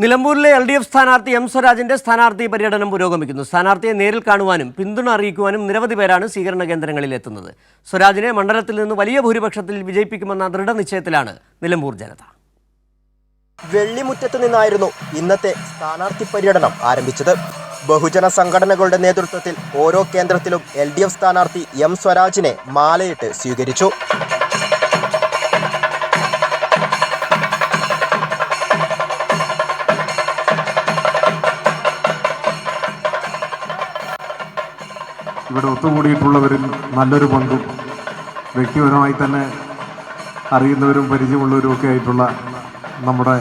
നിലമ്പൂരിലെ LDF സ്ഥാനാർത്ഥി M. സ്വരാജിന്റെ സ്ഥാനാർത്ഥി പര്യടനം പുരോഗമിക്കുന്നു. സ്ഥാനാർത്ഥിയെ നേരിൽ കാണുവാനും പിന്തുണ അറിയിക്കുവാനും നിരവധി പേരാണ് സ്വീകരണ കേന്ദ്രങ്ങളിൽ എത്തുന്നത്. സ്വരാജിനെ മണ്ഡലത്തിൽ നിന്ന് വലിയ ഭൂരിപക്ഷത്തിൽ വിജയിപ്പിക്കുമെന്ന ദൃഢനിശ്ചയത്തിലാണ് നിലമ്പൂർ ജനത. വെള്ളിമുറ്റത്ത് നിന്നായിരുന്നു ഇന്നത്തെ സ്ഥാനാർത്ഥി പര്യടനം ആരംഭിച്ചത്. ബഹുജന സംഘടനകളുടെ നേതൃത്വത്തിൽ ഓരോ കേന്ദ്രത്തിലും LDF സ്ഥാനാർത്ഥി M. സ്വരാജിനെ മാലയിട്ട് സ്വീകരിച്ചു. ഇവിടെ ഒത്തുകൂടിയിട്ടുള്ളവരിൽ നല്ലൊരു പങ്കും വ്യക്തിപരമായി തന്നെ അറിയുന്നവരും പരിചയമുള്ളവരും ഒക്കെ ആയിട്ടുള്ള നമ്മുടെ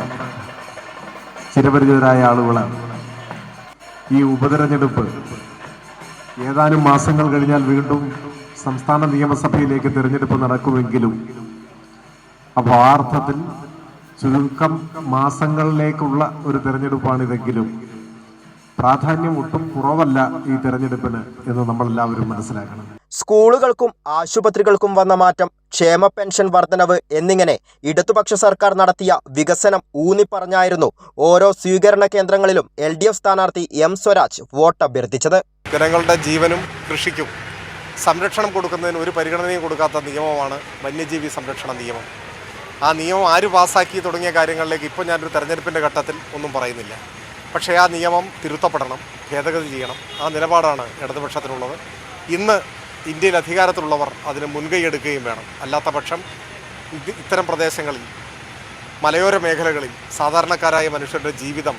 ചിരപരിചിതരായ ആളുകളാണ്. ഈ ഉപതെരഞ്ഞെടുപ്പ് ഏതാനും മാസങ്ങൾ കഴിഞ്ഞാൽ വീണ്ടും സംസ്ഥാന നിയമസഭയിലേക്ക് തിരഞ്ഞെടുപ്പ് നടക്കുമെങ്കിലും അപ്പോൾ ആ അർത്ഥത്തിൽ ചുരുക്കം മാസങ്ങളിലേക്കുള്ള ഒരു തിരഞ്ഞെടുപ്പാണിതെങ്കിലും പ്രാധാന്യം ഒട്ടും കുറവല്ല ഈ തെരഞ്ഞെടുപ്പിന് എന്ന് നമ്മളെല്ലാവരും മനസ്സിലാക്കണം. സ്കൂളുകൾക്കും ആശുപത്രികൾക്കും വന്ന മാറ്റം, ക്ഷേമ പെൻഷൻ വർധനവ് എന്നിങ്ങനെ ഇടതുപക്ഷ സർക്കാർ നടത്തിയ വികസനം ഊന്നിപ്പറഞ്ഞായിരുന്നു ഓരോ സ്വീകരണ കേന്ദ്രങ്ങളിലും LDF സ്ഥാനാർത്ഥി M. സ്വരാജ് വോട്ട് അഭ്യർത്ഥിച്ചത്. ജനങ്ങളുടെ ജീവനും കൃഷിക്കും സംരക്ഷണം കൊടുക്കുന്നതിന് ഒരു പരിഗണനയും കൊടുക്കാത്ത നിയമമാണ് വന്യജീവി സംരക്ഷണ നിയമം. ആ നിയമം ആര് പാസ്സാക്കി തുടങ്ങിയ കാര്യങ്ങളിലേക്ക് ഇപ്പോൾ ഞാനൊരു തെരഞ്ഞെടുപ്പിൻ്റെ ഘട്ടത്തിൽ ഒന്നും പറയുന്നില്ല. പക്ഷേ ആ നിയമം തിരുത്തപ്പെടണം, ഭേദഗതി ചെയ്യണം. ആ നിലപാടാണ് ഇടതുപക്ഷത്തിനുള്ളത്. ഇന്ന് ഇന്ത്യയിൽ അധികാരത്തിലുള്ളവർ അതിന് മുൻകൈയെടുക്കുകയും വേണം. അല്ലാത്ത പക്ഷം ഇത്തരം പ്രദേശങ്ങളിൽ, മലയോര മേഖലകളിൽ സാധാരണക്കാരായ മനുഷ്യരുടെ ജീവിതം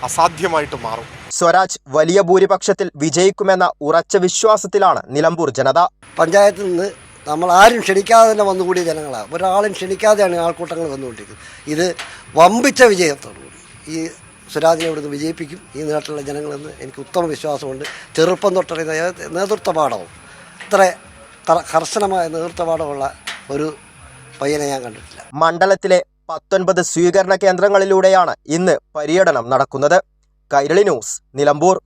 അസാധ്യമായിട്ട് മാറും. സ്വരാജ് വലിയ ഭൂരിപക്ഷത്തിൽ വിജയിക്കുമെന്ന ഉറച്ച വിശ്വാസത്തിലാണ് നിലമ്പൂർ ജനത. പഞ്ചായത്തിൽ നിന്ന് നമ്മൾ ആരും ക്ഷണിക്കാതെ തന്നെ വന്നുകൂടിയ ജനങ്ങളാണ്. ഒരാളും ക്ഷണിക്കാതെയാണ് ആൾക്കൂട്ടങ്ങൾ വന്നുകൊണ്ടിരിക്കുന്നത്. ഇത് വമ്പിച്ച വിജയത്തോടുകൂടി ഈ സ്വരാജിനെ ഇവിടുന്ന് വിജയിപ്പിക്കും ഈ നാട്ടിലുള്ള ജനങ്ങളെന്ന് എനിക്ക് ഉത്തമ വിശ്വാസമുണ്ട്. ചെറുപ്പം തൊട്ടറിയുന്ന നേതൃത്വ പാഠവും ഇത്ര കർശനമായ നേതൃത്വ പാഠമുള്ള ഒരു പയ്യനെ ഞാൻ കണ്ടിട്ടില്ല. മണ്ഡലത്തിലെ 19 സ്വീകരണ കേന്ദ്രങ്ങളിലൂടെയാണ് ഇന്ന് പര്യടനം നടക്കുന്നത്. കൈരളി ന്യൂസ്, നിലമ്പൂർ.